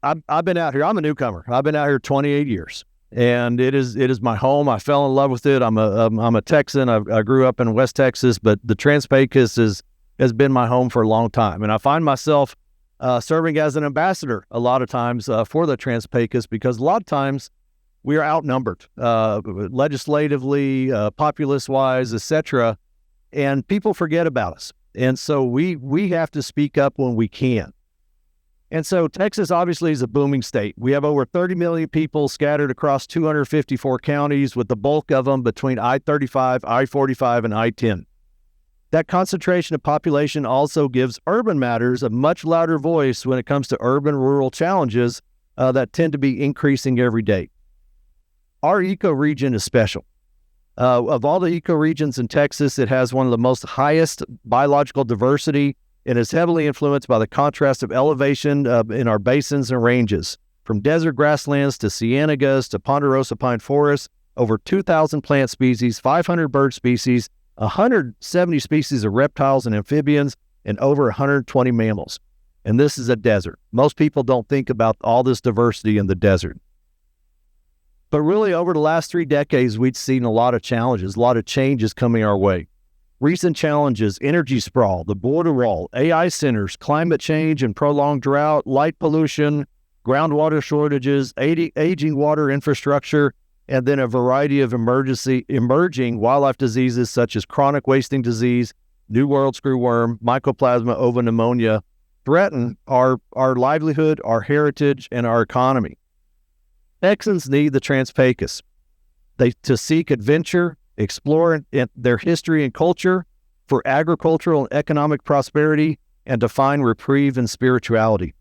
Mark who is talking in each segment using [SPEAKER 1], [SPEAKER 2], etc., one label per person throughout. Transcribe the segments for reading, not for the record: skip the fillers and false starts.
[SPEAKER 1] I've been out here. I'm a newcomer. I've been out here 28 years, and it is my home. I fell in love with it. I'm a Texan. I grew up in West Texas, but the Trans-Pecos has been my home for a long time, and I find myself serving as an ambassador a lot of times for the Trans-Pecos, because a lot of times we are outnumbered legislatively, populace-wise, etc., and people forget about us. And so we have to speak up when we can. And so Texas obviously is a booming state. We have over 30 million people scattered across 254 counties, with the bulk of them between I-35, I-45, and I-10. That concentration of population also gives urban matters a much louder voice when it comes to urban-rural challenges that tend to be increasing every day. Our ecoregion is special. Of all the ecoregions in Texas, it has one of the most highest biological diversity, and is heavily influenced by the contrast of elevation in our basins and ranges. From desert grasslands to cienagas to ponderosa pine forests, over 2,000 plant species, 500 bird species, 170 species of reptiles and amphibians, and over 120 mammals. And this is a desert. Most people don't think about all this diversity in the desert. But really, over the last 3 decades, we've seen a lot of challenges, a lot of changes coming our way. Recent challenges: energy sprawl, the border wall, AI centers, climate change and prolonged drought, light pollution, groundwater shortages, aging water infrastructure, and then a variety of emerging wildlife diseases such as chronic wasting disease, New World screwworm, Mycoplasma ovipneumonia threaten our livelihood, our heritage, and our economy. Texans need the Trans-Pecos to seek adventure, explore their history and culture, for agricultural and economic prosperity, and to find reprieve and spirituality.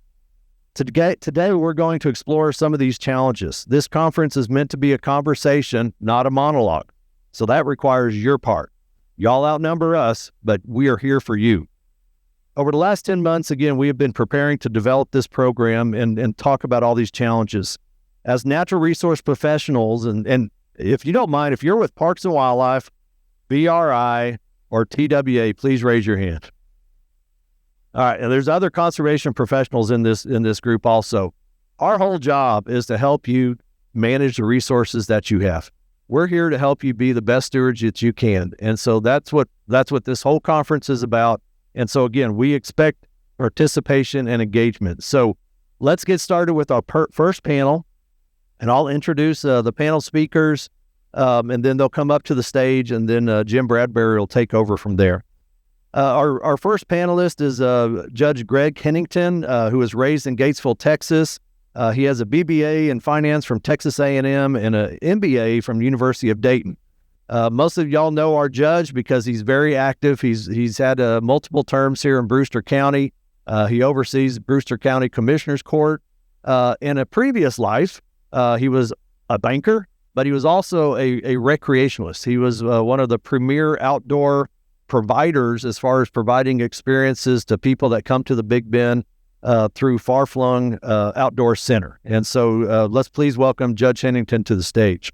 [SPEAKER 1] Today, we're going to explore some of these challenges. This conference is meant to be a conversation, not a monologue. So that requires your part. Y'all outnumber us, but we are here for you. Over the last 10 months, again, we have been preparing to develop this program and talk about all these challenges. As natural resource professionals, and if you don't mind, if you're with Parks and Wildlife, BRI, or TWA, please raise your hand. All right, and there's other conservation professionals in this group also. Our whole job is to help you manage the resources that you have. We're here to help you be the best stewards that you can, and so that's what this whole conference is about. And so again, we expect participation and engagement. So let's get started with our first panel. And I'll introduce the panel speakers, and then they'll come up to the stage, and then Jim Bradbury will take over from there. Our first panelist is Judge Greg Henington, who was raised in Gatesville, Texas. He has a BBA in finance from Texas A&M and an MBA from University of Dayton. Most of y'all know our judge because he's very active. He's had multiple terms here in Brewster County. He oversees Brewster County Commissioner's Court. In a previous life, he was a banker, but he was also a recreationalist. He was one of the premier outdoor providers as far as providing experiences to people that come to the Big Bend through Far Flung Outdoor Center. And so let's please welcome Judge Henington to the stage.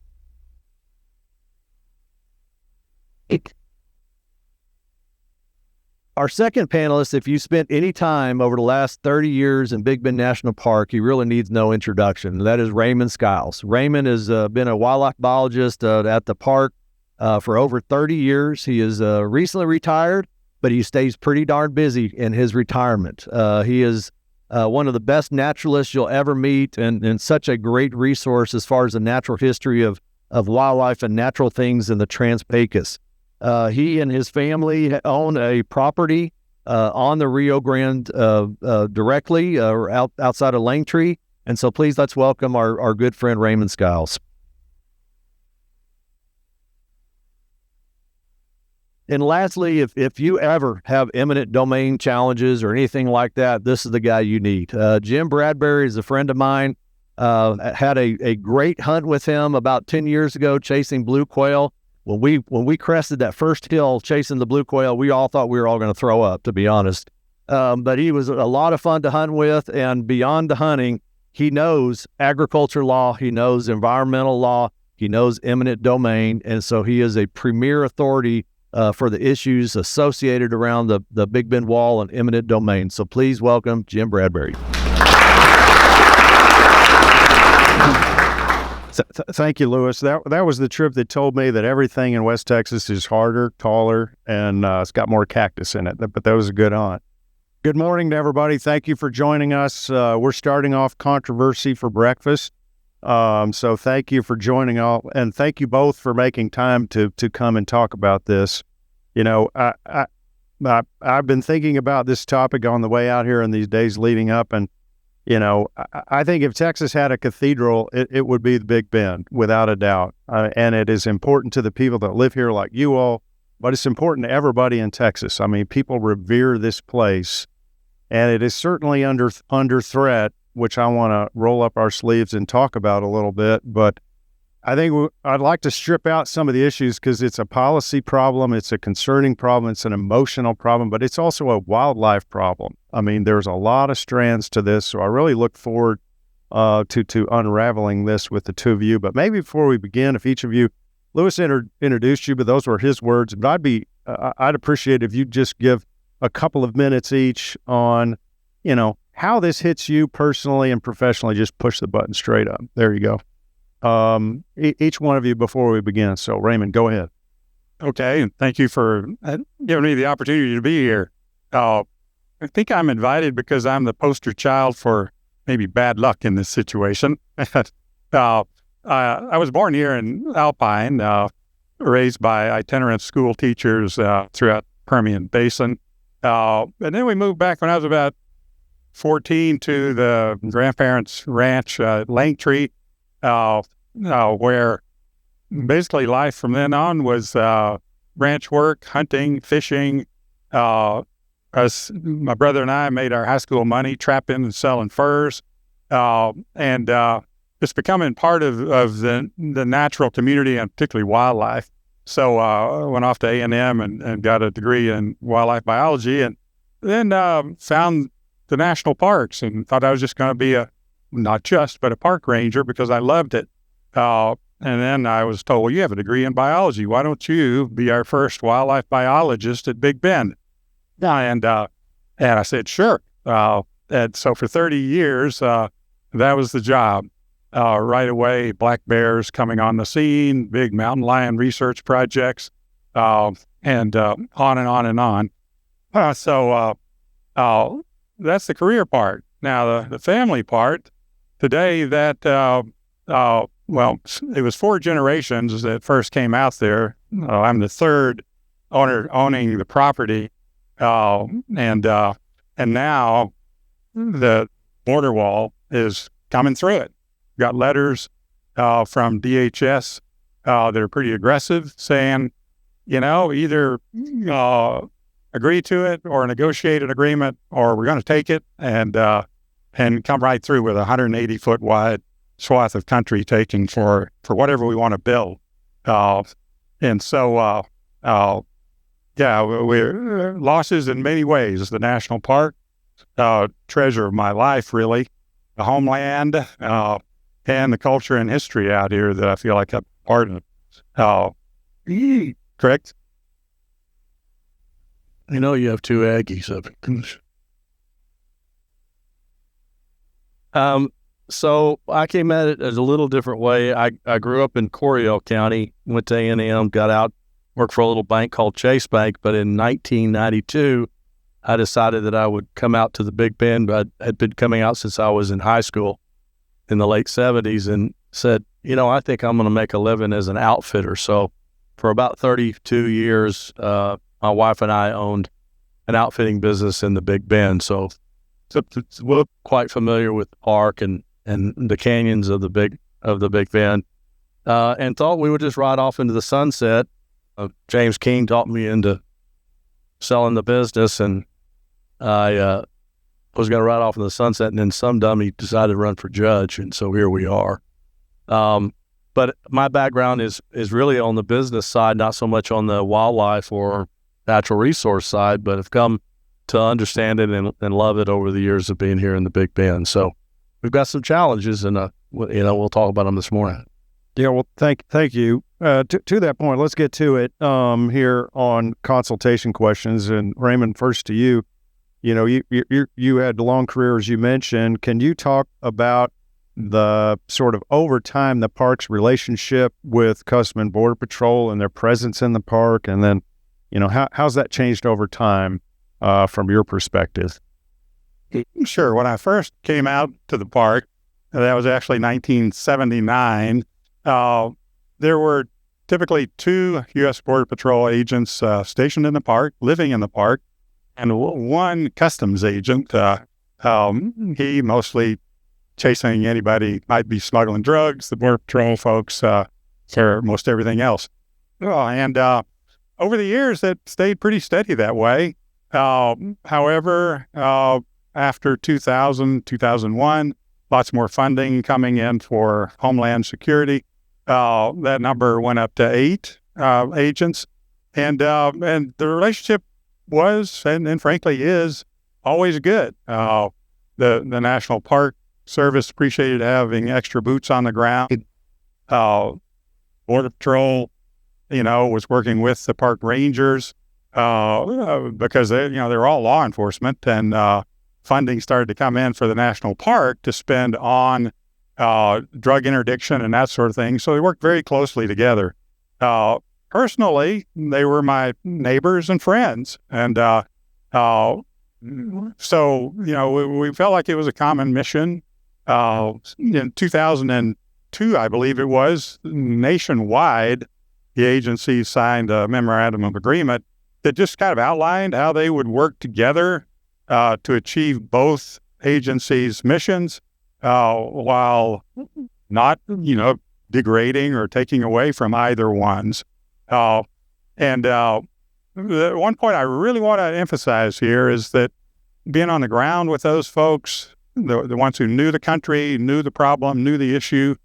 [SPEAKER 1] Our second panelist, if you spent any time over the last 30 years in Big Bend National Park, he really needs no introduction. That is Raymond Skiles. Raymond has been a wildlife biologist at the park for over 30 years. He is recently retired, but he stays pretty darn busy in his retirement. He is one of the best naturalists you'll ever meet, and such a great resource as far as the natural history of wildlife and natural things in the Trans-Pecos. He and his family own a property on the Rio Grande directly outside of Langtree. And so please let's welcome our good friend Raymond Skiles. And lastly, if you ever have eminent domain challenges or anything like that, this is the guy you need. Jim Bradbury is a friend of mine. Had a great hunt with him about 10 years ago chasing blue quail. When we crested that first hill chasing the blue quail, we all thought we were all going to throw up, to be honest. But he was a lot of fun to hunt with, and beyond the hunting, he knows agriculture law, he knows environmental law, he knows eminent domain, and so he is a premier authority for the issues associated around the Big Bend Wall and eminent domain. So please welcome Jim Bradbury.
[SPEAKER 2] Thank you, Lewis. That was the trip that told me that everything in West Texas is harder, taller, and it's got more cactus in it. But that was a good hunt. Good morning to everybody. Thank you for joining us. We're starting off controversy for breakfast. So thank you for joining all, and thank you both for making time to come and talk about this. You know, I've been thinking about this topic on the way out here in these days leading up, and you know, I think if Texas had a cathedral, it would be the Big Bend, without a doubt. And it is important to the people that live here like you all, but it's important to everybody in Texas. I mean, people revere this place, and it is certainly under threat, which I want to roll up our sleeves and talk about a little bit. But I think I'd like to strip out some of the issues because it's a policy problem, it's a concerning problem, it's an emotional problem, but it's also a wildlife problem. I mean, there's a lot of strands to this, so I really look forward to unraveling this with the two of you. But maybe before we begin, if each of you, Lewis introduced you, but those were his words. But I'd appreciate if you just give a couple of minutes each on, you know, how this hits you personally and professionally. Just push the button straight up. There you go. Each one of you before we begin. So Raymond, go ahead.
[SPEAKER 3] Okay. And thank you for giving me the opportunity to be here. I think I'm invited because I'm the poster child for maybe bad luck in this situation. I was born here in Alpine, raised by itinerant school teachers throughout Permian Basin. And then we moved back when I was about 14 to the grandparents' ranch, Langtree, where basically life from then on was ranch work, hunting, fishing. My brother and I made our high school money trapping and selling furs, and it's becoming part of the natural community and particularly wildlife. So I went off to A&M and got a degree in wildlife biology, and then found the national parks and thought I was just going to be a park ranger because I loved it. And then I was told, well, you have a degree in biology. Why don't you be our first wildlife biologist at Big Bend? And I said, sure. And so for 30 years, that was the job. Right away, black bears coming on the scene, big mountain lion research projects, and on and on and on. So that's the career part. Now, the family part, today that, well, it was 4 generations that first came out there. I'm the third owner owning the property. And now the border wall is coming through it. Got letters from DHS that are pretty aggressive saying, you know, either agree to it or negotiate an agreement, or we're going to take it and come right through with a 180-foot wide swath of country taking for whatever we want to build. And so, yeah, we're losses in many ways. The national park, treasure of my life, really, the homeland, and the culture and history out here that I feel like I'm part of. Correct?
[SPEAKER 1] You know, you have 2 Aggies up. So I came at it as a little different way. I grew up in Coryell County, went to A&M, got out, worked for a little bank called Chase Bank. But in 1992, I decided that I would come out to the Big Bend. I had been coming out since I was in high school in the late 70s, and said, you know, I think I'm going to make a living as an outfitter. So for about 32 years, my wife and I owned an outfitting business in the Big Bend. So we're quite familiar with the park and the canyons of the Big Bend, and thought we would just ride off into the sunset. James King talked me into selling the business, and I was going to ride off in the sunset, and then some dummy decided to run for judge, and so here we are. But my background is really on the business side, not so much on the wildlife or natural resource side, but have come to understand it and love it over the years of being here in the Big Bend. So we've got some challenges, and we'll talk about them this morning.
[SPEAKER 2] Yeah, well, thank you. To that point, let's get to it here on consultation questions. And Raymond, first to you. You know, you had a long career, as you mentioned. Can you talk about the sort of over time, the park's relationship with Customs and Border Patrol and their presence in the park? And then, how's that changed over time from your perspective?
[SPEAKER 3] Sure. When I first came out to the park, that was actually 1979, there were typically 2 U.S. Border Patrol agents stationed in the park, living in the park, and one customs agent. He mostly chasing anybody might be smuggling drugs, the Border Patrol folks for most everything else. And over the years, it stayed pretty steady that way. However, after 2000, 2001, lots more funding coming in for Homeland Security. That number went up to 8 agents, and the relationship was and frankly is always good. The National Park Service appreciated having extra boots on the ground. Border Patrol, was working with the park rangers because they're all law enforcement, and funding started to come in for the national park to spend on drug interdiction and that sort of thing. So they worked very closely together. Personally, they were my neighbors and friends. And so, we felt like it was a common mission. In 2002, I believe it was, nationwide, the agency signed a memorandum of agreement that just kind of outlined how they would work together to achieve both agencies' missions while not, degrading or taking away from either one's. The one point I really want to emphasize here is that being on the ground with those folks, the ones who knew the country, knew the problem, knew the issue,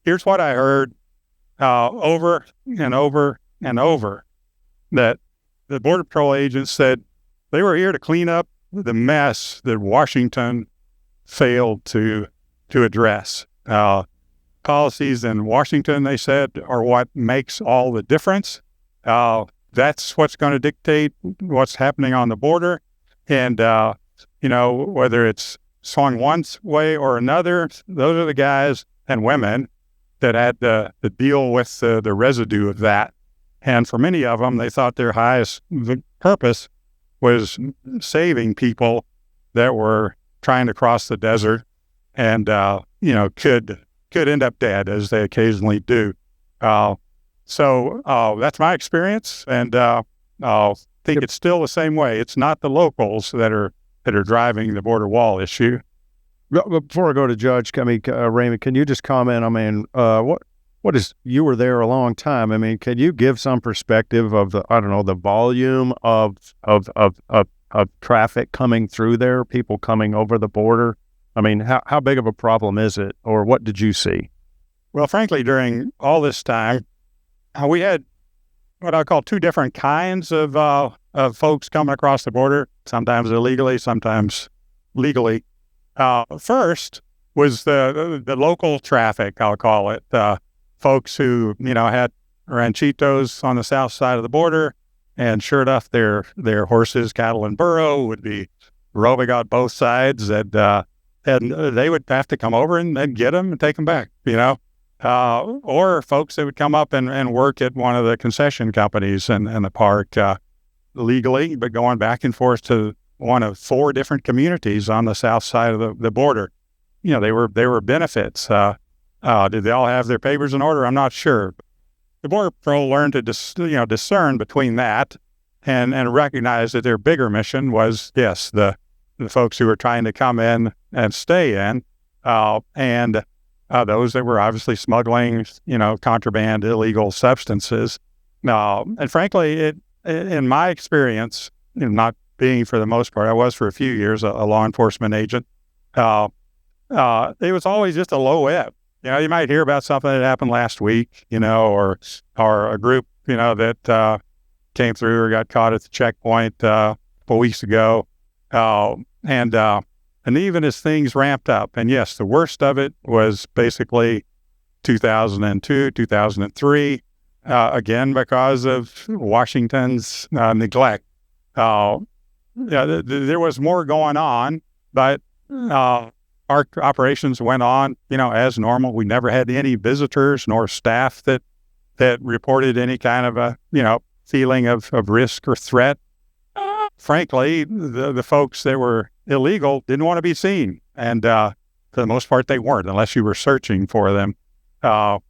[SPEAKER 3] here's what I heard over and over and over, that the Border Patrol agents said they were here to clean up the mess that Washington failed to address. Policies in Washington, they said, are what makes all the difference. That's what's going to dictate what's happening on the border. And, whether it's swung one way or another, those are the guys and women that had to deal with the residue of that. And for many of them, they thought their highest purpose was saving people that were trying to cross the desert and, could end up dead, as they occasionally do. So that's my experience, and I think it's still the same way. It's not the locals that are driving the border wall issue.
[SPEAKER 2] Before I go to Judge, Raymond, can you just comment? What is, you were there a long time. Can you give some perspective of the volume of traffic coming through there, people coming over the border? How big of a problem is it, or what did you see?
[SPEAKER 3] Well, frankly, during all this time, we had what I call 2 different kinds of folks coming across the border, sometimes illegally, sometimes legally. First was the local traffic, I'll call it. Folks who, had ranchitos on the south side of the border, and sure enough, their horses, cattle, and burro would be roving on both sides, and they would have to come over and get them and take them back, or folks that would come up and work at one of the concession companies in the park legally, but going back and forth to one of 4 different communities on the south side of the border. They were benefits. Did they all have their papers in order? I'm not sure. The Border Patrol learned to discern between that and recognize that their bigger mission was, yes, the folks who were trying to come in and stay in, and those that were obviously smuggling, contraband, illegal substances. And frankly, in my experience, not being for the most part, I was for a few years a law enforcement agent, it was always just a low ebb. You might hear about something that happened last week, or a group, that came through or got caught at the checkpoint a couple weeks ago. And even as things ramped up, and yes, the worst of it was basically 2002, 2003, again, because of Washington's neglect. There was more going on, but our operations went on, as normal. We never had any visitors nor staff that reported any kind of a, feeling of risk or threat. Frankly, the folks that were illegal didn't want to be seen. And for the most part, they weren't, unless you were searching for them. So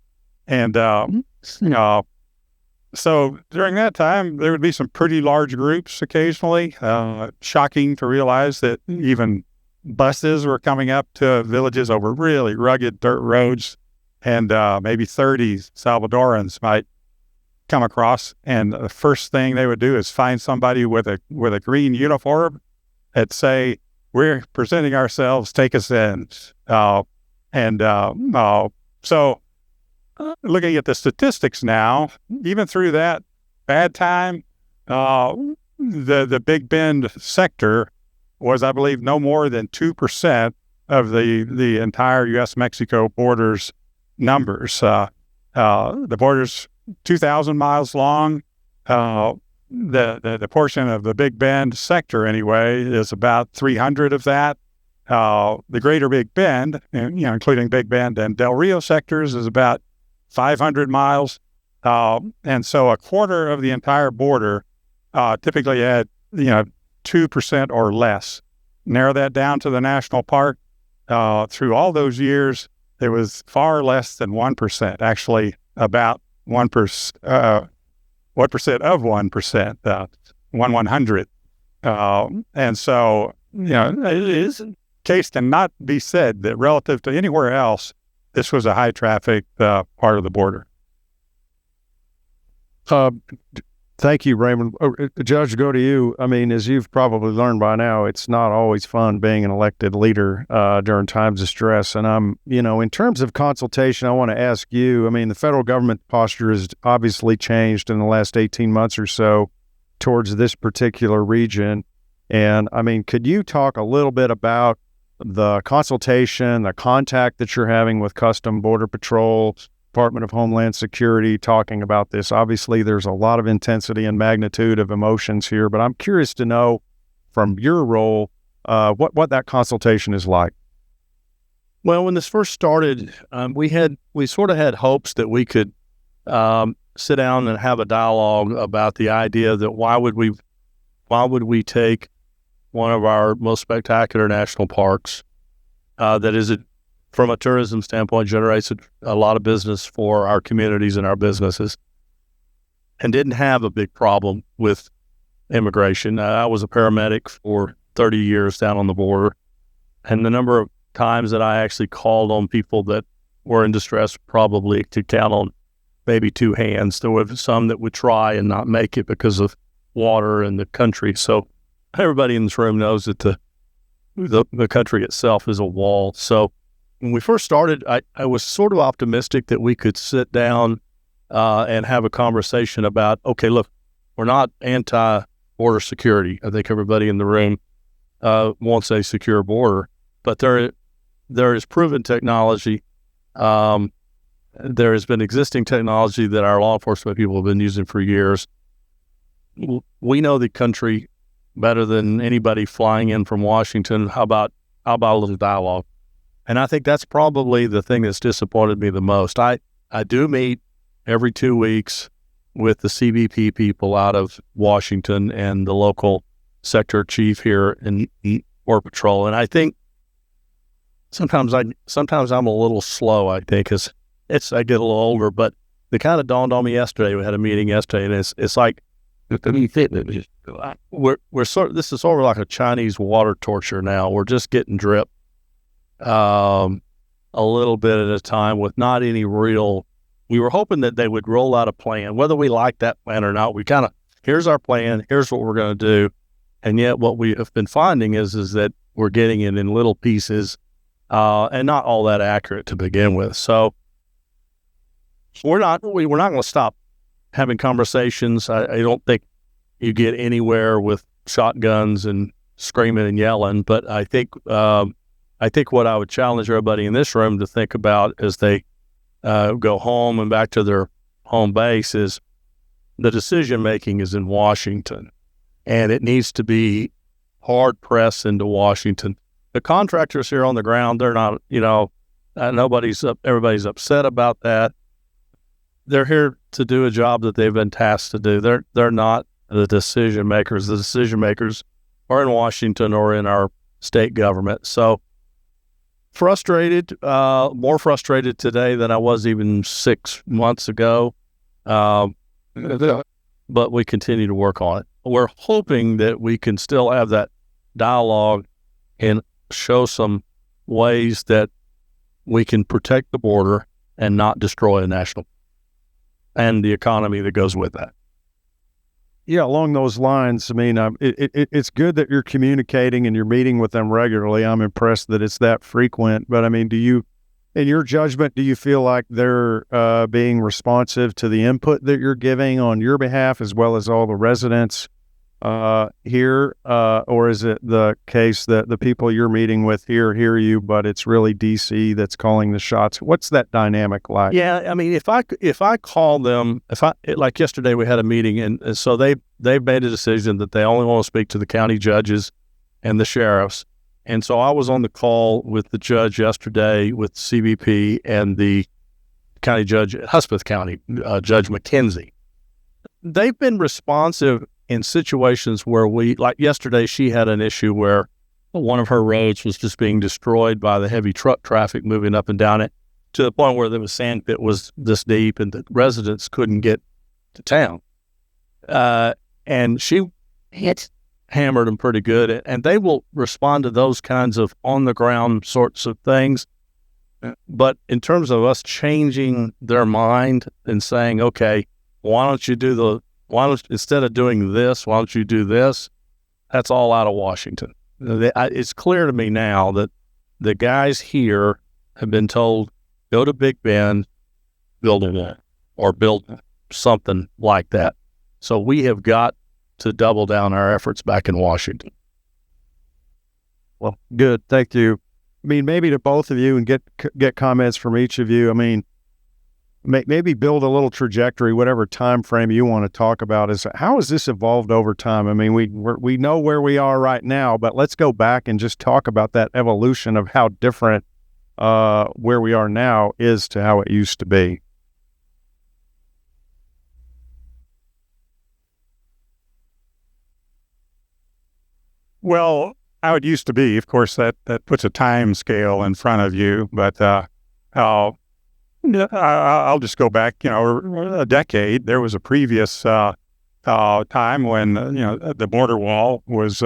[SPEAKER 3] during that time, there would be some pretty large groups occasionally. Shocking to realize that even buses were coming up to villages over really rugged dirt roads, and maybe 30 Salvadorans might come across, and the first thing they would do is find somebody with a green uniform and say, "We're presenting ourselves, take us in." So looking at the statistics now, even through that bad time, the Big Bend sector was, I believe, no more than 2% of the entire U.S.-Mexico borders numbers. The border's 2,000 miles long. The portion of the Big Bend sector, anyway, is about 300 of that. The greater Big Bend, including Big Bend and Del Rio sectors, is about 500 miles. And so a quarter of the entire border typically had, 2% or less. Narrow that down to the national park. Through all those years, it was far less than 1%, actually about 1%, 1% of 1%, 1/100. And so, it case cannot be said that relative to anywhere else, this was a high traffic part of the border.
[SPEAKER 2] Thank you, Raymond. Judge, go to you. I mean, as you've probably learned by now, it's not always fun being an elected leader during times of stress. And in terms of consultation, I want to ask you, I mean, the federal government posture has obviously changed in the last 18 months or so towards this particular region. And I mean, could you talk a little bit about the consultation, the contact that you're having with Customs Border Patrol, Department of Homeland Security, talking about this? Obviously, there's a lot of intensity and magnitude of emotions here, but I'm curious to know from your role what that consultation is like.
[SPEAKER 1] Well, when this first started, we sort of had hopes that we could sit down and have a dialogue about the idea that why would we take one of our most spectacular national parks that is from a tourism standpoint, generates a lot of business for our communities and our businesses, and didn't have a big problem with immigration. I was a paramedic for 30 years down on the border, and the number of times that I actually called on people that were in distress probably could count on maybe two hands. There were some that would try and not make it because of water and the country. So everybody in this room knows that the country itself is a wall. So when we first started, I was sort of optimistic that we could sit down and have a conversation about, okay, look, we're not anti-border security. I think everybody in the room wants a secure border, but there is proven technology. There has been existing technology that our law enforcement people have been using for years. We know the country better than anybody flying in from Washington. How about a little dialogue? And I think that's probably the thing that's disappointed me the most. I do meet every 2 weeks with the CBP people out of Washington and the local sector chief here in Border Patrol. And I think sometimes I'm a little slow, I think, as I get a little older, but it kind of dawned on me yesterday. We had a meeting yesterday, and it's like this is sort of like a Chinese water torture now. We're just getting drip a little bit at a time with not any real. We were hoping that they would roll out a plan, whether we like that plan or not. We kind of, here's our plan, here's what we're going to do, and yet what we have been finding is that we're getting it in little pieces and not all that accurate to begin with. So we're not going to stop having conversations. I don't think you get anywhere with shotguns and screaming and yelling, but I think what I would challenge everybody in this room to think about as they go home and back to their home base is the decision making is in Washington, and it needs to be hard pressed into Washington.
[SPEAKER 4] The contractors here on the ground, they're not, everybody's upset about that. They're here to do a job that they've been tasked to do. They're not the decision makers. The decision makers are in Washington or in our state government. So frustrated, more frustrated today than I was even 6 months ago. But we continue to work on it. We're hoping that we can still have that dialogue and show some ways that we can protect the border and not destroy a national and the economy that goes with that.
[SPEAKER 2] Yeah, along those lines, I mean, it's good that you're communicating and you're meeting with them regularly. I'm impressed that it's that frequent. But I mean, in your judgment, do you feel like they're being responsive to the input that you're giving on your behalf, as well as all the residents here? Or is it the case that the people you're meeting with here hear you, but it's really DC that's calling the shots? What's that dynamic like?
[SPEAKER 4] Yeah, I mean, if I call them, like yesterday we had a meeting, and so they've made a decision that they only want to speak to the county judges and the sheriffs. And so I was on the call with the judge yesterday with CBP and the county judge at Hudspeth County, Judge McKenzie. They've been responsive in situations where like yesterday, she had an issue where one of her roads was just being destroyed by the heavy truck traffic moving up and down it, to the point where the sand pit was this deep and the residents couldn't get to town. And she hammered them pretty good, and they will respond to those kinds of on-the-ground sorts of things. But in terms of us changing their mind and saying, okay, instead of doing this, why don't you do this? That's all out of Washington. It's clear to me now that the guys here have been told, go to Big Bend, build a wall, or build something like that. So we have got to double down our efforts back in Washington.
[SPEAKER 2] Well, good. Thank you. I mean, maybe to both of you, and get comments from each of you. I mean, maybe build a little trajectory, whatever time frame you want to talk about. Is how has this evolved over time? I mean, we know where we are right now, but let's go back and just talk about that evolution of how different where we are now is to how it used to be.
[SPEAKER 3] Well, how it used to be, of course, that puts a time scale in front of you. But I'll just go back, a decade. There was a previous time when, the border wall was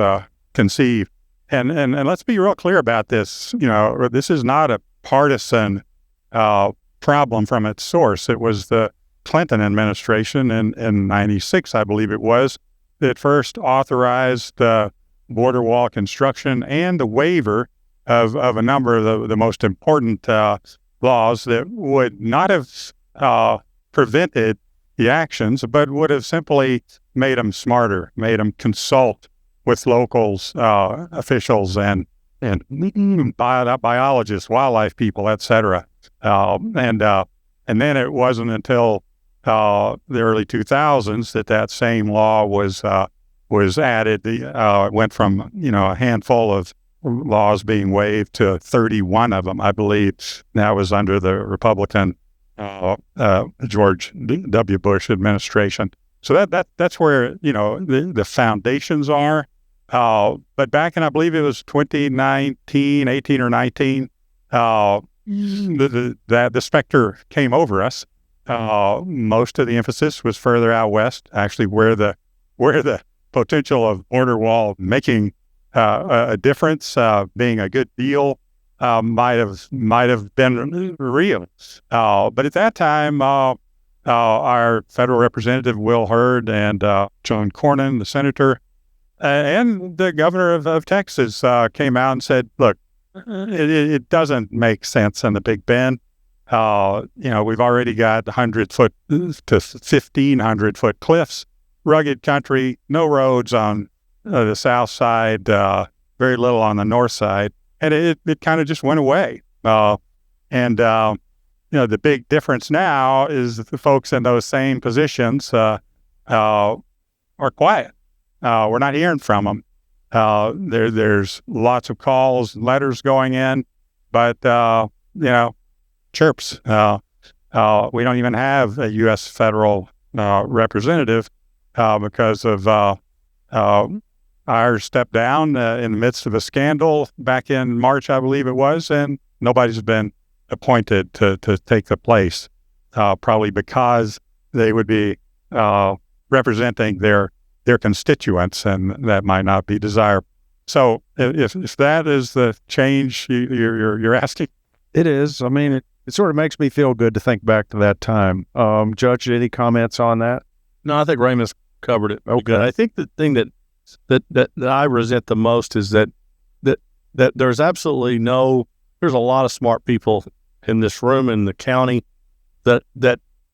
[SPEAKER 3] conceived. And let's be real clear about this. This is not a partisan problem from its source. It was the Clinton administration in 96, I believe it was, that first authorized border wall construction and the waiver of a number of the most important laws that would not have prevented the actions, but would have simply made them smarter, made them consult with locals, officials, and biologists, wildlife people, etc. And then it wasn't until the early 2000s that same law was added. It went from a handful of laws being waived to 31 of them, I believe. That was under the Republican George W. Bush administration. So that's where the foundations are. But back in, I believe it was 2019, 18 or 19, the specter came over us. Most of the emphasis was further out west, actually where the potential of border wall making a difference, being a good deal, might have been real. But at that time, our federal representative Will Hurd and John Cornyn, the senator, and the governor of Texas came out and said, "Look, it doesn't make sense in the Big Bend. We've already got 100-foot to 1,500-foot cliffs, rugged country, no roads on the south side, very little on the north side, and it kind of just went away. The big difference now is that the folks in those same positions are quiet. We're not hearing from them. There's lots of calls, letters going in, but chirps. We don't even have a U.S. federal representative because of our step down in the midst of a scandal back in March, I believe it was, and nobody's been appointed to take the place, probably because they would be representing their constituents, and that might not be desirable. So if that is the change you're asking,
[SPEAKER 2] it is. I mean, it sort of makes me feel good to think back to that time. Judge, any comments on that?
[SPEAKER 4] No, I think Raymond's covered it.
[SPEAKER 2] Okay.
[SPEAKER 4] I think the thing that I resent the most is that there's absolutely there's a lot of smart people in this room in the county that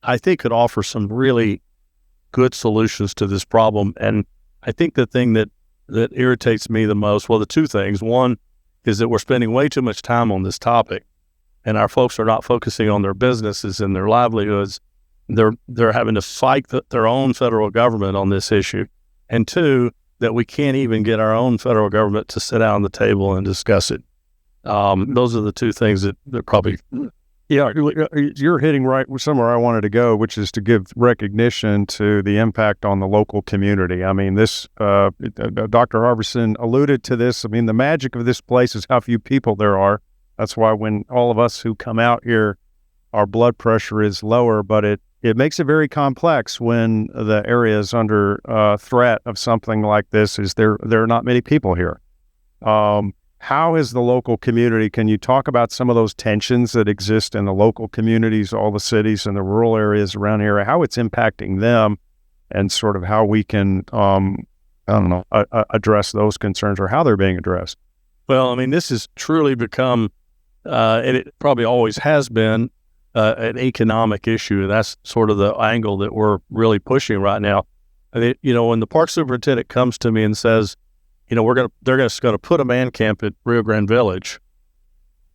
[SPEAKER 4] I think could offer some really good solutions to this problem. And I think the thing that irritates me the most, well, the two things. One is that we're spending way too much time on this topic, and our folks are not focusing on their businesses and their livelihoods. They're having to fight their own federal government on this issue. And two, that we can't even get our own federal government to sit down on the table and discuss it. Those are the two things that probably...
[SPEAKER 2] Yeah, you're hitting right somewhere I wanted to go, which is to give recognition to the impact on the local community. I mean, this, Dr. Harbison alluded to this. I mean, the magic of this place is how few people there are. That's why when all of us who come out here, our blood pressure is lower, but it makes it very complex when the area is under threat of something like this. There are not many people here. How is the local community? Can you talk about some of those tensions that exist in the local communities, all the cities and the rural areas around here, how it's impacting them, and sort of how we can, address those concerns, or how they're being addressed?
[SPEAKER 4] Well, I mean, this has truly become, and it probably always has been, an economic issue. And that's sort of the angle that we're really pushing right now. And when the park superintendent comes to me and says, they're just going to put a man camp at Rio Grande Village,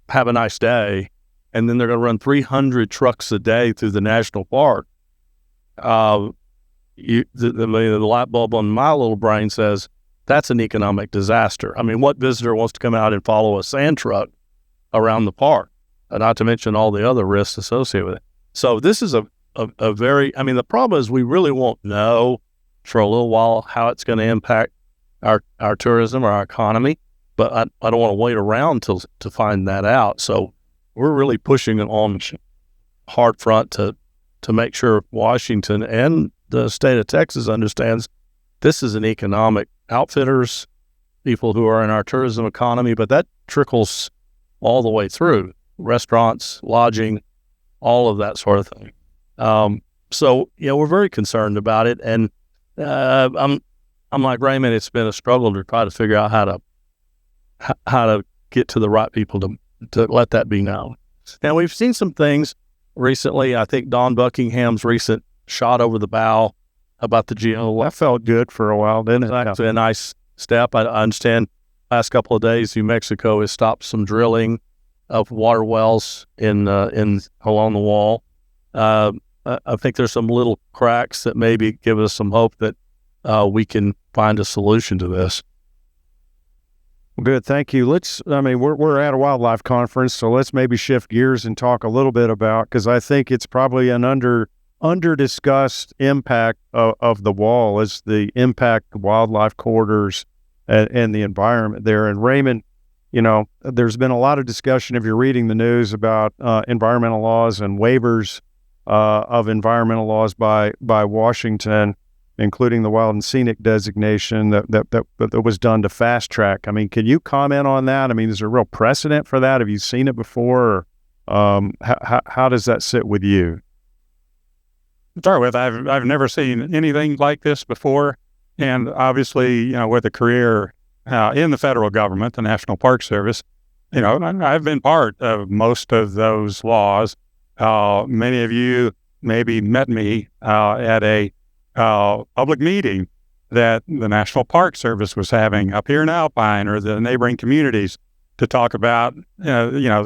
[SPEAKER 4] have a nice day, and then they're going to run 300 trucks a day through the national park. The light bulb on my little brain says that's an economic disaster. I mean, what visitor wants to come out and follow a sand truck around the park? Not to mention all the other risks associated with it. So this is a very, I mean, the problem is we really won't know for a little while how it's going to impact our tourism or our economy, but I don't want to wait around to find that out. So we're really pushing it on hard front to make sure Washington and the state of Texas understands this is an economic outfitters, people who are in our tourism economy, but that trickles all the way through restaurants, lodging, all of that sort of thing. So we're very concerned about it, and I'm like Raymond. It's been a struggle to try to figure out how to get to the right people to let that be known. Now, we've seen some things recently. I think Don Buckingham's recent shot over the bow about the GO.
[SPEAKER 2] That felt good for a while, didn't it?
[SPEAKER 4] It's a nice step. I understand last couple of days, New Mexico has stopped some drilling of water wells in along the wall. I think there's some little cracks that maybe give us some hope that we can find a solution to this.
[SPEAKER 2] Good, thank you. We're at a wildlife conference, so let's maybe shift gears and talk a little bit about, because I think it's probably an under-discussed impact of the wall, is the impact of wildlife corridors and the environment there. And Raymond, there's been a lot of discussion, if you're reading the news, about environmental laws and waivers of environmental laws by Washington, including the wild and scenic designation that was done to fast track. I mean, can you comment on that? I mean, is there a real precedent for that? Have you seen it before? Or, how does that sit with you?
[SPEAKER 3] To start with, I've never seen anything like this before, and obviously, with a career in the federal government, the National Park Service, I've been part of most of those laws. Many of you maybe met me at a public meeting that the National Park Service was having up here in Alpine or the neighboring communities to talk about,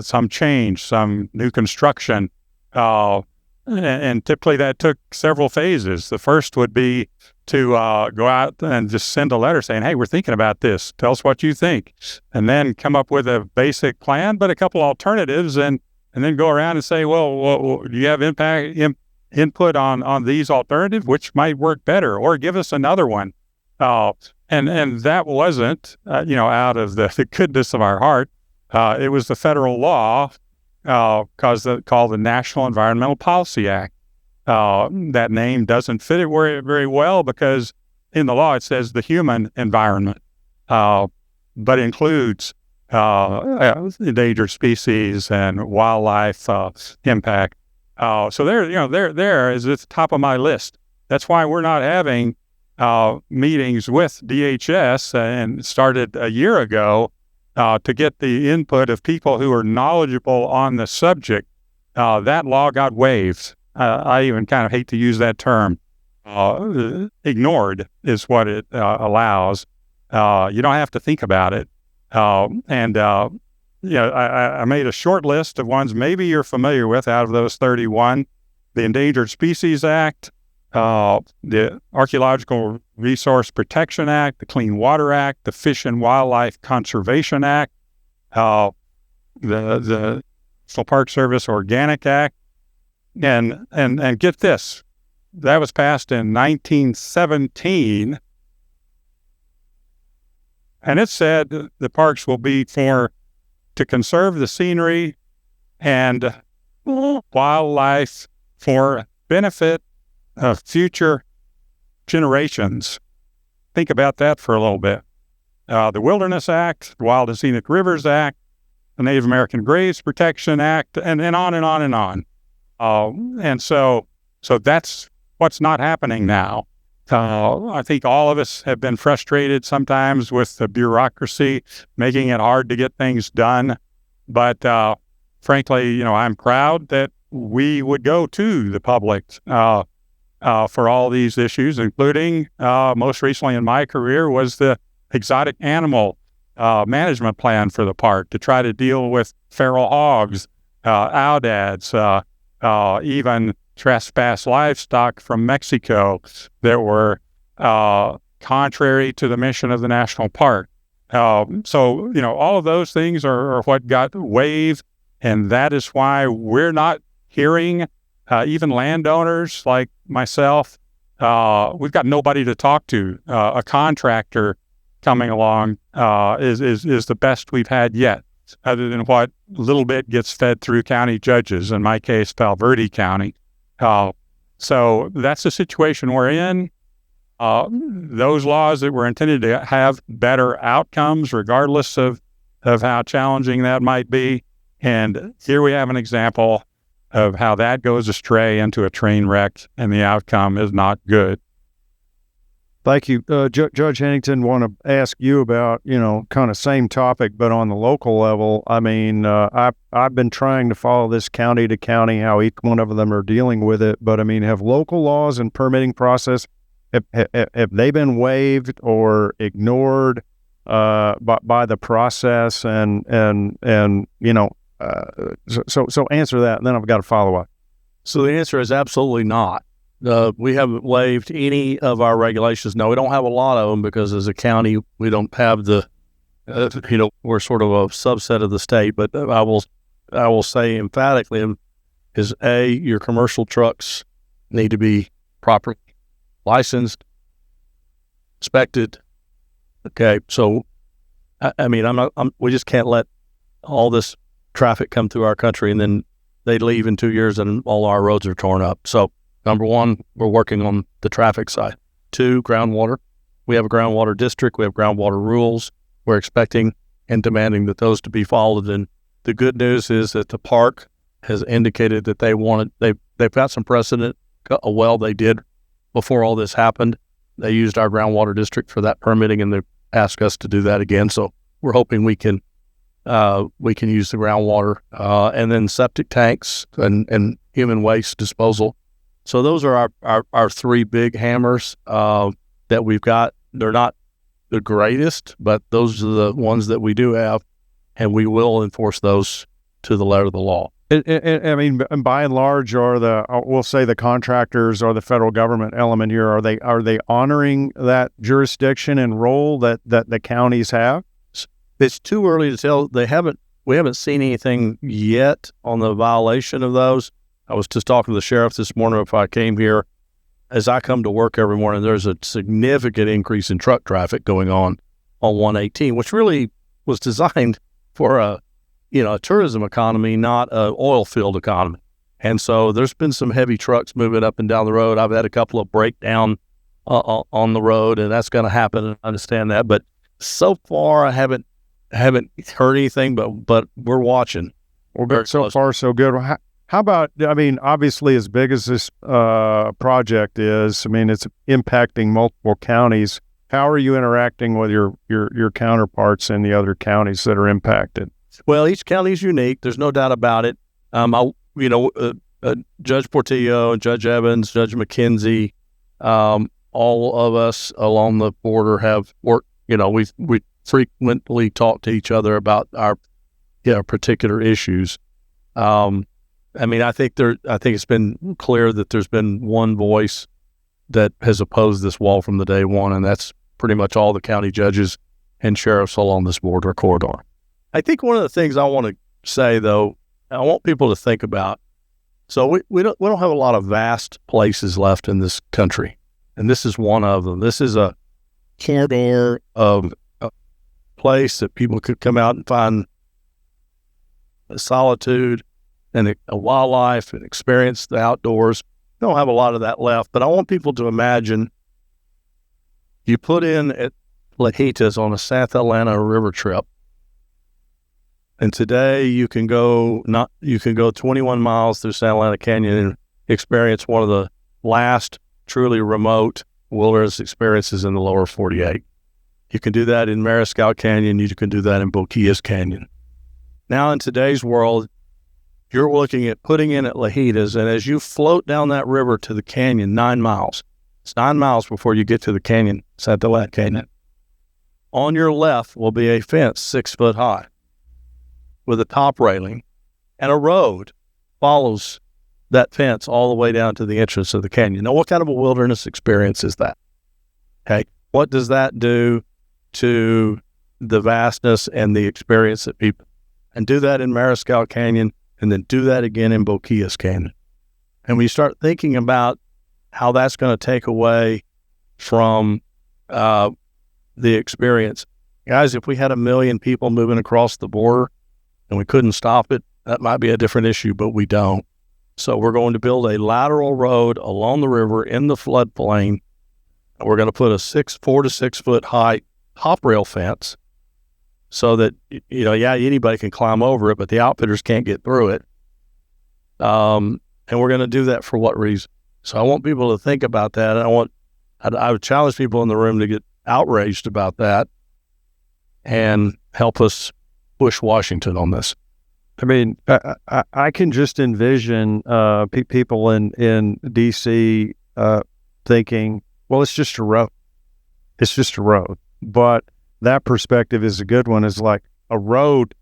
[SPEAKER 3] some change, some new construction. And typically that took several phases. The first would be to go out and just send a letter saying, hey, we're thinking about this. Tell us what you think. And then come up with a basic plan, but a couple alternatives, and then go around and say, well, do you have input on these alternatives, which might work better, or give us another one. And that wasn't, out of the goodness of our heart. It was the federal law called the National Environmental Policy Act. That name doesn't fit it very well because in the law it says the human environment, but includes endangered species and wildlife impact. So there is at the top of my list. That's why we're not having meetings with DHS and started a year ago to get the input of people who are knowledgeable on the subject. That law got waived. I even kind of hate to use that term. Ignored is what it allows. You don't have to think about it. I made a short list of ones maybe you're familiar with out of those 31. The Endangered Species Act, the Archaeological Resource Protection Act, the Clean Water Act, the Fish and Wildlife Conservation Act, the National Park Service Organic Act, and get this, that was passed in 1917, and it said the parks will be to conserve the scenery and wildlife for benefit of future generations. Think about that for a little bit. The Wilderness Act, the Wild and Scenic Rivers Act, the Native American Graves Protection Act, and on and on and on. And so that's what's not happening now. I think all of us have been frustrated sometimes with the bureaucracy, making it hard to get things done. But frankly, I'm proud that we would go to the public for all these issues, including most recently in my career was the exotic animal management plan for the park to try to deal with feral hogs, audads, even trespass livestock from Mexico that were contrary to the mission of the national park. So all of those things are what got waived, and that is why we're not hearing even landowners like myself. We've got nobody to talk to. A contractor coming along is the best we've had yet, other than what little bit gets fed through county judges, in my case, Palo Verde County. So that's the situation we're in. Those laws that were intended to have better outcomes, regardless of how challenging that might be. And here we have an example of how that goes astray into a train wreck, and the outcome is not good.
[SPEAKER 2] Thank you. Judge Henington, want to ask you about, kind of same topic, but on the local level. I mean, I've been trying to follow this county to county, how each one of them are dealing with it. But I mean, have local laws and permitting process, have they been waived or ignored by the process? So answer that, and then I've got a follow-up.
[SPEAKER 4] So the answer is absolutely not. We haven't waived any of our regulations. No, we don't have a lot of them because as a county, we don't have the, we're sort of a subset of the state. But I will say emphatically is your commercial trucks need to be properly licensed, inspected. Okay, so we just can't let all this traffic come through our country and then they leave in 2 years and all our roads are torn up. So number one, we're working on the traffic side. 2, groundwater. We have a groundwater district. We have groundwater rules. We're expecting and demanding that those to be followed. And the good news is that the park has indicated that they've got some precedent. Well, they did before all this happened. They used our groundwater district for that permitting, and they asked us to do that again. So we're hoping we can use the groundwater and then septic tanks and human waste disposal. So those are our 3 big hammers that we've got. They're not the greatest, but those are the ones that we do have, and we will enforce those to the letter of the law.
[SPEAKER 2] I mean, by and large, we'll say the contractors or the federal government element here, are they honoring that jurisdiction and role that the counties have?
[SPEAKER 4] It's too early to tell. We haven't seen anything yet on the violation of those. I was just talking to the sheriff this morning before I came here. As I come to work every morning, there's a significant increase in truck traffic going on 118, which really was designed for a tourism economy, not an oil field economy. And so there's been some heavy trucks moving up and down the road. I've had a couple of breakdown on the road, and that's going to happen. I understand that, but so far I haven't heard anything. But we're watching.
[SPEAKER 2] Well, so far so good. How about? I mean, obviously, as big as this project is, I mean, it's impacting multiple counties. How are you interacting with your counterparts in the other counties that are impacted?
[SPEAKER 4] Well, each county is unique. There's no doubt about it. Judge Portillo, Judge Evans, Judge McKenzie, all of us along the border have worked. We frequently talk to each other about our particular issues. I think it's been clear that there's been one voice that has opposed this wall from the day one, and that's pretty much all the county judges and sheriffs along this border corridor. I think one of the things I want to say, though, I want people to think about. So we don't have a lot of vast places left in this country, and this is one of them. This is a corridor of a place that people could come out and find a solitude and a wildlife and experience the outdoors. We don't have a lot of that left, but I want people to imagine you put in at Lajitas on a South Atlanta river trip, and today you can go 21 miles through Santa Atlanta Canyon and experience one of the last truly remote wilderness experiences in the lower 48. You can do that in Mariscal Canyon. You can do that in Boquillas Canyon. Now, in today's world, you're looking at putting in at Lajitas, and as you float down that river to the canyon, 9 miles. It's 9 miles before you get to the canyon, Santa Atlanta Canyon. On your left will be a fence 6 foot high with a top railing, and a road follows that fence all the way down to the entrance of the canyon. Now, what kind of a wilderness experience is that? Okay, what does that do to the vastness and the experience that people, and do that in Mariscal Canyon, and then do that again in Boquillas Canyon. And when you start thinking about how that's going to take away from the experience, guys, if we had 1 million people moving across the border and we couldn't stop it, that might be a different issue, but we don't. So we're going to build a lateral road along the river in the floodplain. We're going to put a 4 to 6 foot high top rail fence so that, anybody can climb over it, but the outfitters can't get through it. And we're going to do that for what reason? So I want people to think about that. I would challenge people in the room to get outraged about that and help us push Washington on this.
[SPEAKER 2] I mean, I can just envision people in D.C. Thinking, well, it's just a road. It's just a road. But that perspective is a good one. Is like a road.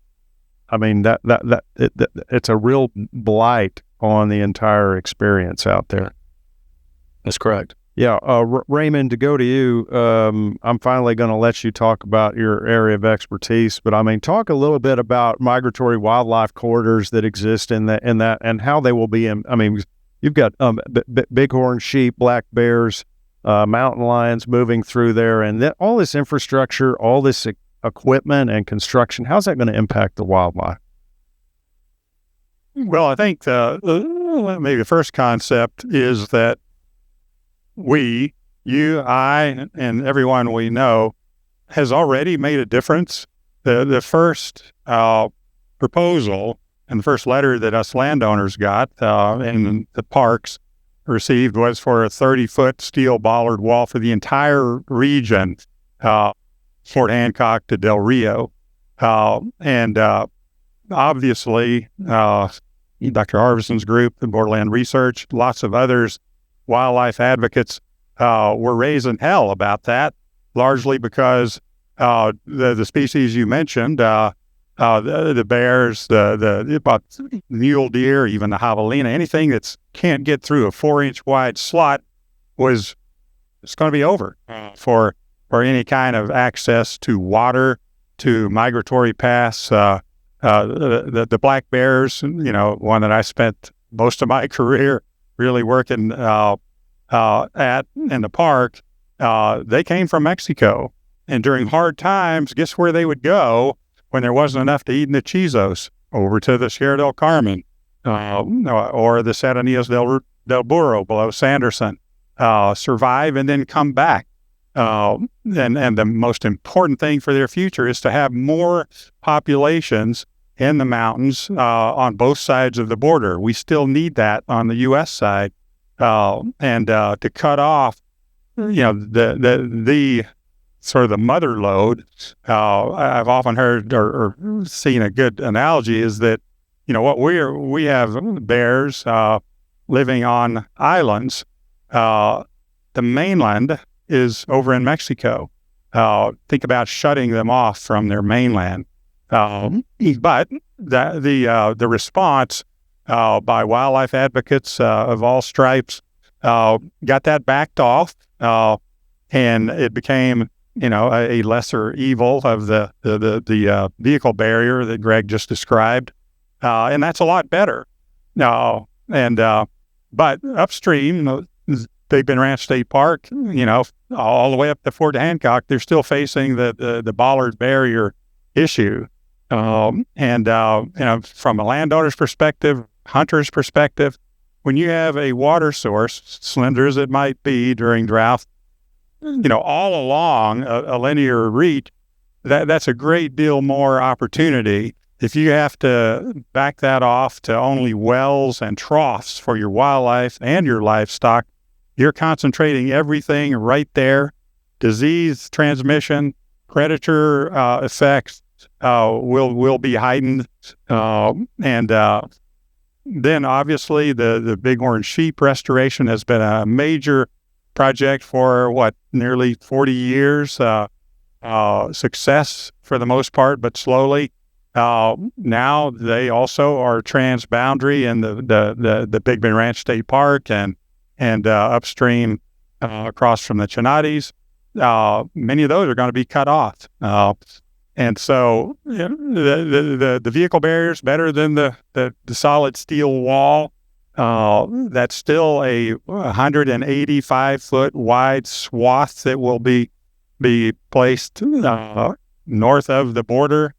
[SPEAKER 2] I mean, it's a real blight on the entire experience out there.
[SPEAKER 4] That's correct.
[SPEAKER 2] Yeah. Raymond, to go to you, I'm finally going to let you talk about your area of expertise, but I mean, talk a little bit about migratory wildlife corridors that exist in that and how they will be in. I mean, you've got bighorn sheep, black bears, mountain lions moving through there, and all this infrastructure, all this equipment and construction. How's that going to impact the wildlife?
[SPEAKER 3] Well, I think maybe the first concept is that you, I, and everyone we know has already made a difference. The first proposal and the first letter that us landowners got in the parks received was for a 30-foot steel bollard wall for the entire region, Fort Hancock to Del Rio. And obviously, Dr. Harvison's group, the Borderland Research, lots of others, wildlife advocates were raising hell about that, largely because the species you mentioned the bears, about mule deer, even the javelina, anything that's can't get through a 4-inch wide slot it's going to be over for any kind of access to water, to migratory paths. The black bears, one that I spent most of my career really working at in the park, they came from Mexico. And during hard times, guess where they would go when there wasn't enough to eat in the Chizos? Over to the Sierra del Carmen or the Serranías del Burro below Sanderson. Survive and then come back. And the most important thing for their future is to have more populations in the mountains on both sides of the border. We still need that on the U.S. side, and to cut off, the sort of the mother lode. I've often heard or seen a good analogy is that we have bears living on islands. The mainland is over in Mexico. Think about shutting them off from their mainland. But the response by wildlife advocates of all stripes got that backed off, and it became a lesser evil of the vehicle barrier that Greg just described, and that's a lot better. But upstream, Big Bend Ranch State Park, all the way up to Fort Hancock, they're still facing the bollard barrier issue. From a landowner's perspective, hunter's perspective, when you have a water source, slender as it might be during drought, all along a linear reach, that's a great deal more opportunity. If you have to back that off to only wells and troughs for your wildlife and your livestock, you're concentrating everything right there. Disease transmission, predator effects will be heightened, and then obviously the bighorn sheep restoration has been a major project for nearly 40 years. Success for the most part, but slowly. Now they also are transboundary in the Big Bend Ranch State Park and upstream across from the Chinades. Many of those are going to be cut off. And so the vehicle barrier is better than the solid steel wall. That's still a 185-foot wide swath that will be placed north of the border.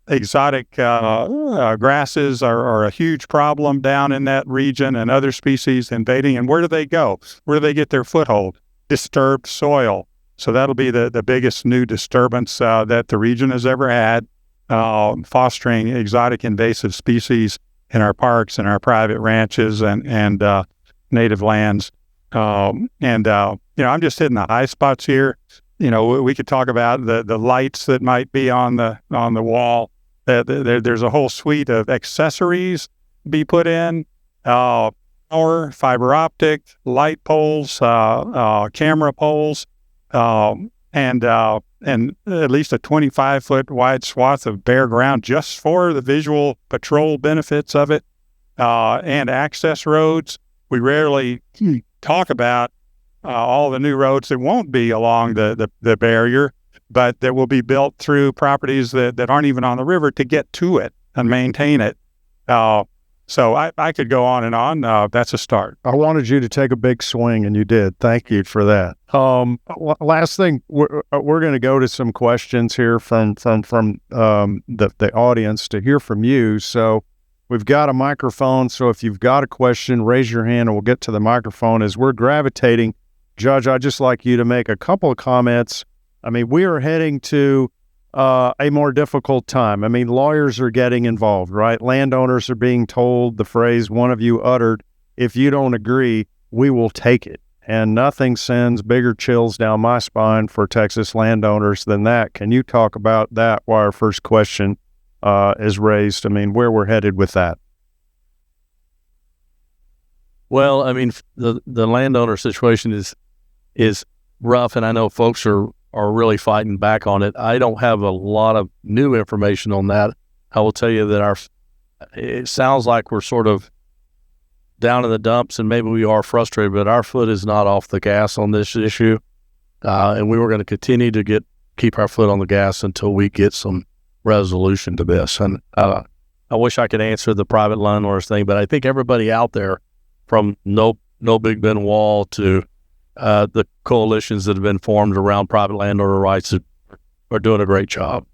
[SPEAKER 3] Exotic grasses are a huge problem down in that region, and other species invading. And where do they go? Where do they get their foothold? Disturbed soil. So that'll be the biggest new disturbance that the region has ever had, fostering exotic invasive species in our parks and our private ranches and native lands. I'm just hitting the high spots here. We could talk about the lights that might be on the wall. There's a whole suite of accessories be put in, power, fiber optic, light poles, camera poles, and at least a 25-foot wide swath of bare ground just for the visual patrol benefits of it, and access roads. We rarely talk about all the new roads that won't be along the barrier, but that will be built through properties that aren't even on the river to get to it and maintain it. So I could go on and on. That's a start.
[SPEAKER 2] I wanted you to take a big swing, and you did. Thank you for that. Last thing, we're going to go to some questions here from the audience to hear from you. So we've got a microphone. So if you've got a question, raise your hand, and we'll get to the microphone. As we're gravitating, Judge, I'd just like you to make a couple of comments. I mean, we are heading to a more difficult time. I mean, lawyers are getting involved, right? Landowners are being told the phrase one of you uttered, if you don't agree, we will take it. And nothing sends bigger chills down my spine for Texas landowners than that. Can you talk about that while our first question is raised? I mean, where we're headed with that?
[SPEAKER 4] Well, I mean, the landowner situation is rough, and I know folks are are really fighting back on it. I don't have a lot of new information on that. I will tell you that it sounds like we're sort of down in the dumps, and maybe we are frustrated, but our foot is not off the gas on this issue. And we were going to continue to keep our foot on the gas until we get some resolution to this. And I wish I could answer the private landowners thing, but I think everybody out there, from No Big Ben Wall to the coalitions that have been formed around private landowner rights, are doing a great job.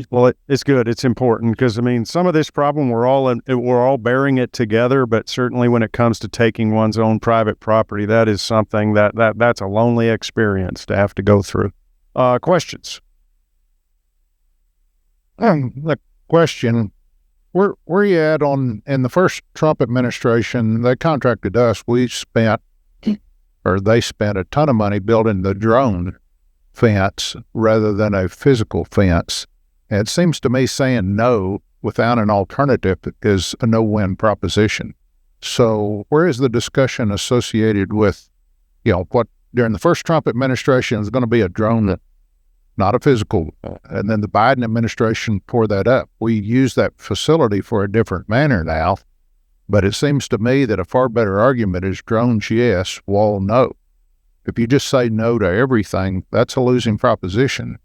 [SPEAKER 2] Well, it's good. It's important because, I mean, some of this problem, we're all bearing it together, but certainly when it comes to taking one's own private property, that is something that's a lonely experience to have to go through. Questions?
[SPEAKER 5] The question, where you at in the first Trump administration, they contracted us, they spent a ton of money building the drone fence rather than a physical fence. And it seems to me saying no without an alternative is a no-win proposition. So where is the discussion associated with, what during the first Trump administration is going to be a drone, not a physical, and then the Biden administration tore that up. We use that facility for a different manner now, but it seems to me that a far better argument is drones yes, wall no. If you just say no to everything, that's a losing proposition.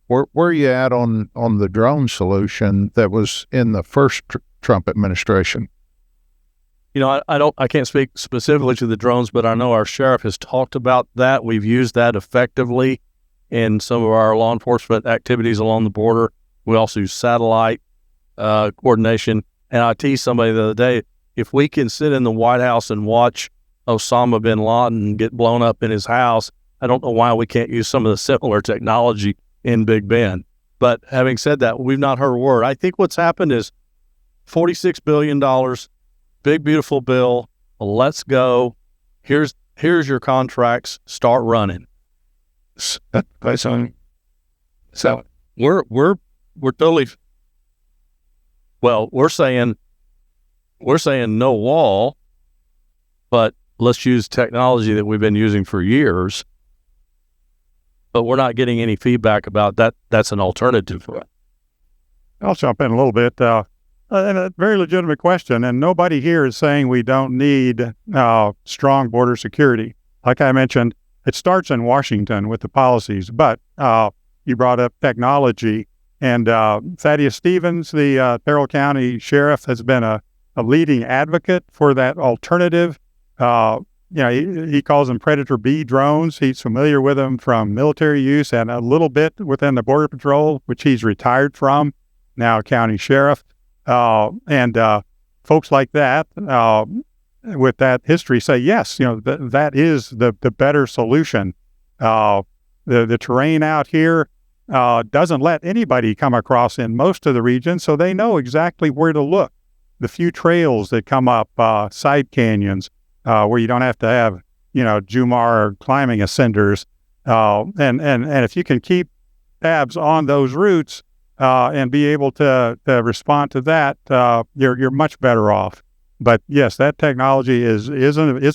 [SPEAKER 5] Where are you at on the drone solution that was in the first Trump administration?
[SPEAKER 4] I can't speak specifically to the drones, but I know our sheriff has talked about that. We've used that effectively in some of our law enforcement activities along the border. We also use satellite coordination. And I teased somebody the other day, if we can sit in the White House and watch Osama bin Laden get blown up in his house, I don't know why we can't use some of the similar technology in Big Bend. But having said that, we've not heard a word. I think what's happened is $46 billion, big, beautiful bill. Let's go. Here's your contracts. Start running. So we're totally, we're saying no wall, but let's use technology that we've been using for years. But we're not getting any feedback about that. That's an alternative.
[SPEAKER 3] I'll jump in a little bit. And a very legitimate question. And nobody here is saying we don't need strong border security. Like I mentioned, it starts in Washington with the policies. But you brought up technology. And Thaddeus Stevens, the Carroll County Sheriff, has been a leading advocate for that alternative. He calls them Predator B drones. He's familiar with them from military use and a little bit within the Border Patrol, which he's retired from, now county sheriff. And folks like that, with that history, say, yes, that is the better solution. The terrain out here doesn't let anybody come across in most of the region, so they know exactly where to look. The few trails that come up, side canyons, where you don't have to have, Jumar climbing ascenders. And if you can keep tabs on those routes and be able to respond to that, you're much better off. But yes, that technology is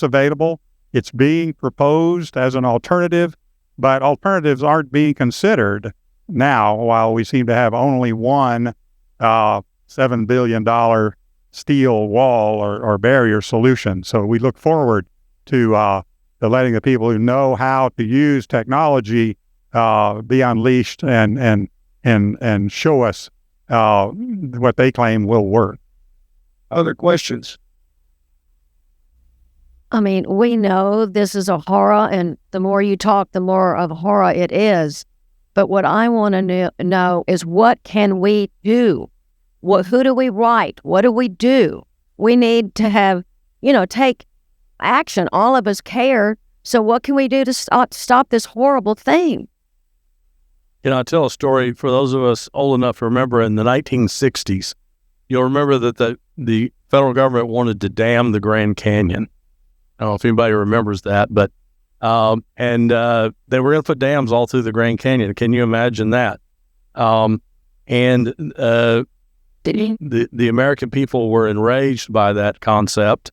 [SPEAKER 3] available. It's being proposed as an alternative, but alternatives aren't being considered now, while we seem to have only one $7 billion steel wall or barrier solution. So we look forward to letting the people who know how to use technology be unleashed and show us what they claim will work.
[SPEAKER 2] Other questions?
[SPEAKER 6] I mean, we know this is a horror, and the more you talk, the more of a horror it is. But what I want to know is, what can we do? Who do we write? What do we do? We need to have, take action. All of us care. So what can we do to stop this horrible thing?
[SPEAKER 4] I tell a story for those of us old enough to remember. In the 1960s, you'll remember that the federal government wanted to dam the Grand Canyon. I don't know if anybody remembers that, but they were going to put dams all through the Grand Canyon. Can you imagine that? The American people were enraged by that concept.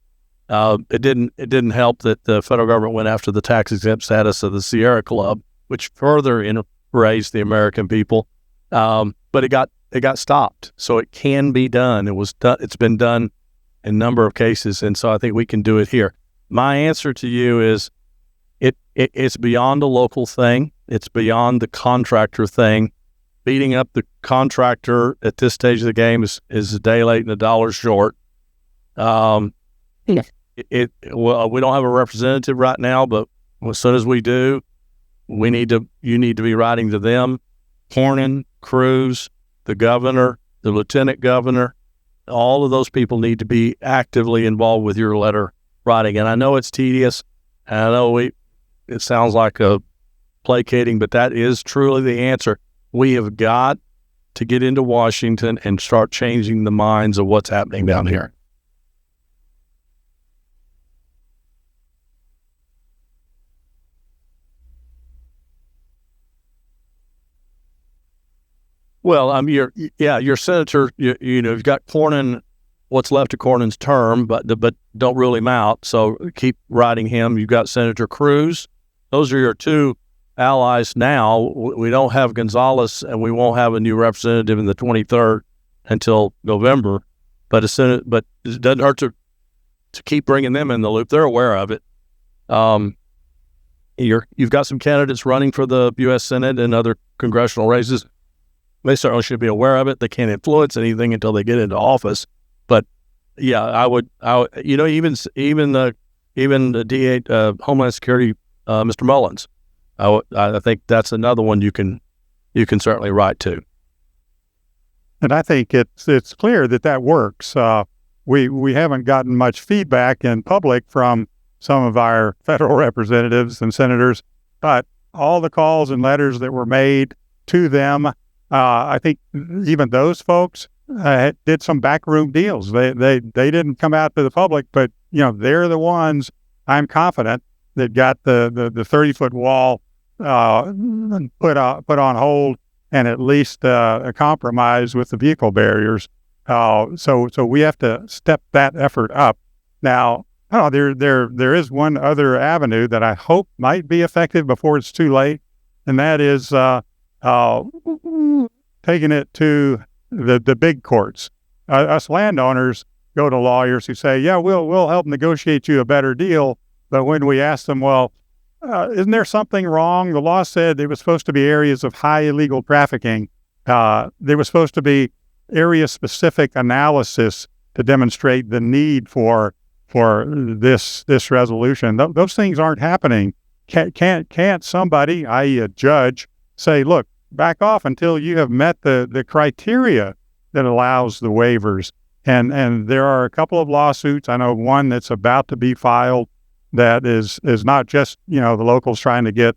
[SPEAKER 4] It didn't help that the federal government went after the tax exempt status of the Sierra Club, which further raise the American people. But it got stopped. So it can be done. It was done. It's been done in a number of cases. And so I think we can do it here. My answer to you is it's beyond a local thing. It's beyond the contractor thing. Beating up the contractor at this stage of the game is a day late and a dollar short. Well, we don't have a representative right now, but as soon as we do, you need to be writing to them, Cornyn, Cruz, the governor, the lieutenant governor. All of those people need to be actively involved with your letter writing. And I know it's tedious, and I know it sounds like a placating, but that is truly the answer. We have got to get into Washington and start changing the minds of what's happening down here. Well, your senator, you've got Cornyn, what's left of Cornyn's term, but don't rule him out. So keep writing him. You've got Senator Cruz. Those are your two allies now. We don't have Gonzalez, and we won't have a new representative in the 23rd until November. But it doesn't hurt to keep bringing them in the loop. They're aware of it. You've got some candidates running for the U.S. Senate and other congressional races. They certainly should be aware of it. They can't influence anything until they get into office. But yeah, I would, even the DA, Homeland Security, Mr. Mullins, I think that's another one you can certainly write to.
[SPEAKER 3] And I think it's clear that works. We haven't gotten much feedback in public from some of our federal representatives and senators, but all the calls and letters that were made to them, I think even those folks did some backroom deals. They didn't come out to the public, but they're the ones, I'm confident, that got the 30-foot wall put on hold and at least a compromise with the vehicle barriers. So we have to step that effort up. Now, there is one other avenue that I hope might be effective before it's too late, and that is taking it to the big courts. Us landowners go to lawyers who say, yeah, we'll help negotiate you a better deal. But when we ask them, well, isn't there something wrong? The law said it was supposed to be areas of high illegal trafficking. There was supposed to be area-specific analysis to demonstrate the need for this resolution. Those things aren't happening. Can't somebody, i.e. a judge, say, look, back off until you have met the criteria that allows the waivers. And there are a couple of lawsuits. I know one that's about to be filed that is not just, the locals trying to get,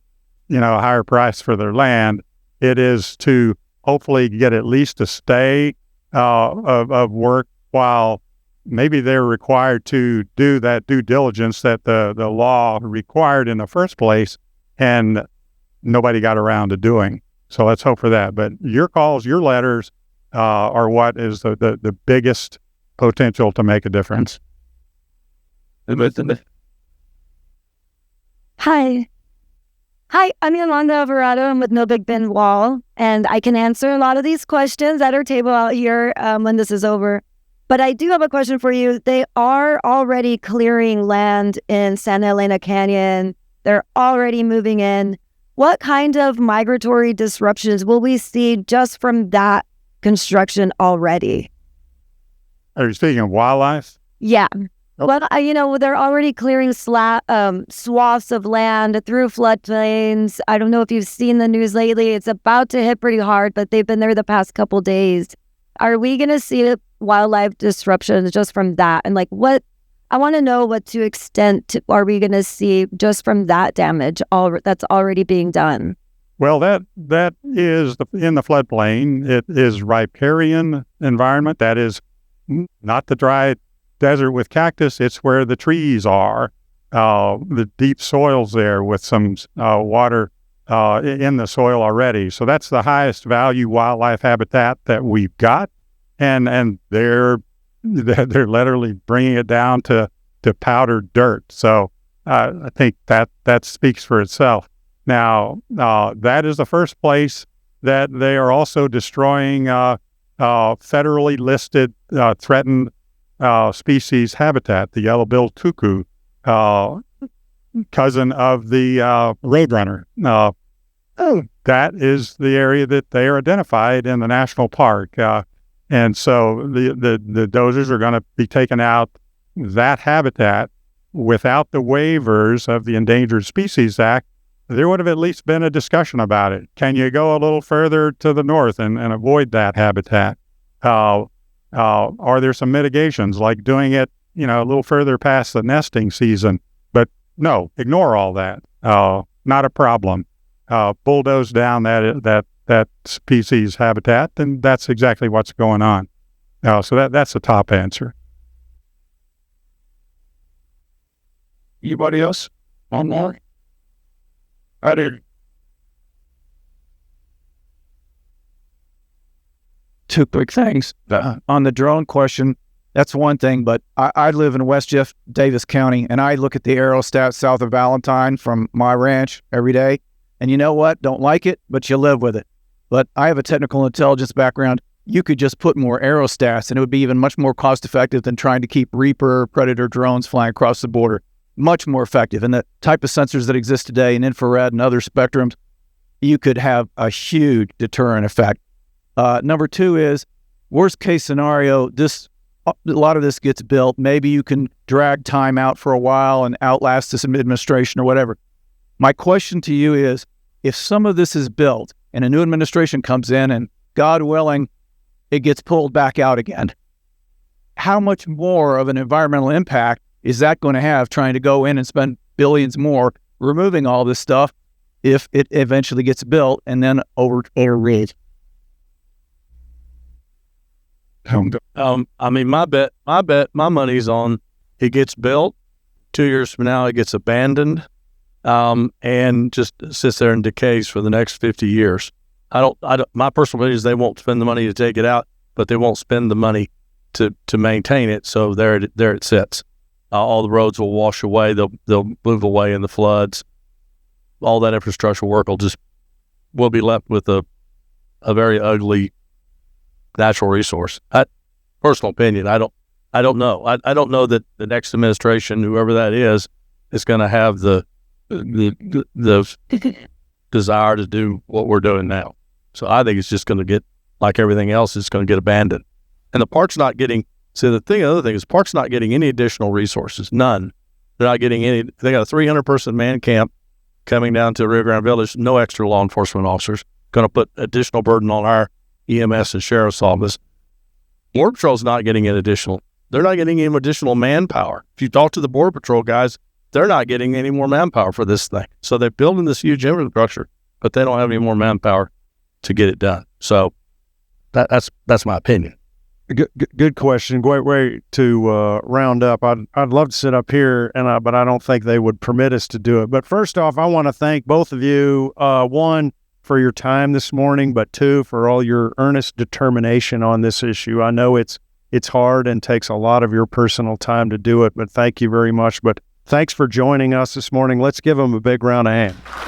[SPEAKER 3] a higher price for their land. It is to hopefully get at least a stay of work while maybe they're required to do that due diligence that the law required in the first place, and nobody got around to doing. So let's hope for that. But your calls, your letters are what is the biggest potential to make a difference.
[SPEAKER 7] Hi, I'm Yolanda Alvarado. I'm with No Big Bend Wall, and I can answer a lot of these questions at our table out here when this is over. But I do have a question for you. They are already clearing land in Santa Elena Canyon. They're already moving in. What kind of migratory disruptions will we see just from that construction already?
[SPEAKER 3] Are you speaking of wildlife?
[SPEAKER 7] Yeah.
[SPEAKER 3] Oh.
[SPEAKER 7] Well, they're already clearing swaths of land through floodplains. I don't know if you've seen the news lately. It's about to hit pretty hard, but they've been there the past couple days. Are we going to see wildlife disruptions just from that? And I want to know what to extent are we going to see just from that damage that's already being done?
[SPEAKER 3] Well, that is in the floodplain. It is riparian environment. That is not the dry desert with cactus. It's where the trees are, the deep soils there with some water in the soil already. So that's the highest value wildlife habitat that we've got, and they're literally bringing it down to powdered dirt. So I think that speaks for itself. Now, that is the first place that they are also destroying federally listed threatened species habitat, the yellow-billed cuckoo, cousin of the roadrunner. That is the area that they are identified in the national park. And so the dozers are going to be taking out that habitat without the waivers of the Endangered Species Act. There would have at least been a discussion about it. Can you go a little further to the north and avoid that habitat? Are there some mitigations, like doing it, a little further past the nesting season? But no, ignore all that. Not a problem. Bulldoze down that species habitat, and that's exactly what's going on. So that's the top answer.
[SPEAKER 8] Anybody else? One more? I do. Two quick things. On the drone question, that's one thing, but I live in West Jeff Davis County, and I look at the aerostat south of Valentine from my ranch every day. And you know what? Don't like it, but you live with it. But I have a technical intelligence background. You could just put more aerostats, and it would be even much more cost-effective than trying to keep Reaper, Predator drones flying across the border. Much more effective. And the type of sensors that exist today in infrared and other spectrums, you could have a huge deterrent effect. Number two is, worst case scenario, a lot of this gets built. Maybe you can drag time out for a while and outlast this administration or whatever. My question to you is, if some of this is built and a new administration comes in and, God willing, it gets pulled back out again, how much more of an environmental impact is that going to have trying to go in and spend billions more removing all this stuff if it eventually gets built and then overread?
[SPEAKER 4] My money's on it gets built. 2 years from now, it gets abandoned, and just sits there and decays for the next 50 years. My personal opinion is they won't spend the money to take it out, but they won't spend the money to maintain it. So there it sits. All the roads will wash away. They'll move away in the floods. All that infrastructure work will be left with a very ugly natural resource. Personal opinion. I don't know. I don't know that the next administration, whoever that is going to have the desire to do what we're doing now. So I think it's just going to get, like everything else, it's going to get abandoned. And the park's not getting. So the other thing is, park's not getting any additional resources. None. They're not getting any. They got a 300-person man camp coming down to Rio Grande Village. No extra law enforcement officers. Going to put additional burden on our EMS and sheriff's office. Border Patrol's not getting an additional. They're not getting any additional manpower. If you talk to the Border Patrol guys, they're not getting any more manpower for this thing. So they're building this huge infrastructure, but they don't have any more manpower to get it done. So that's my opinion.
[SPEAKER 2] Good question. Great way to round up. I'd love to sit up here, but I don't think they would permit us to do it. But first off, I want to thank both of you. One, for your time this morning, but two, for all your earnest determination on this issue. I know it's hard and takes a lot of your personal time to do it, but thank you very much. But thanks for joining us this morning. Let's give them a big round of hands.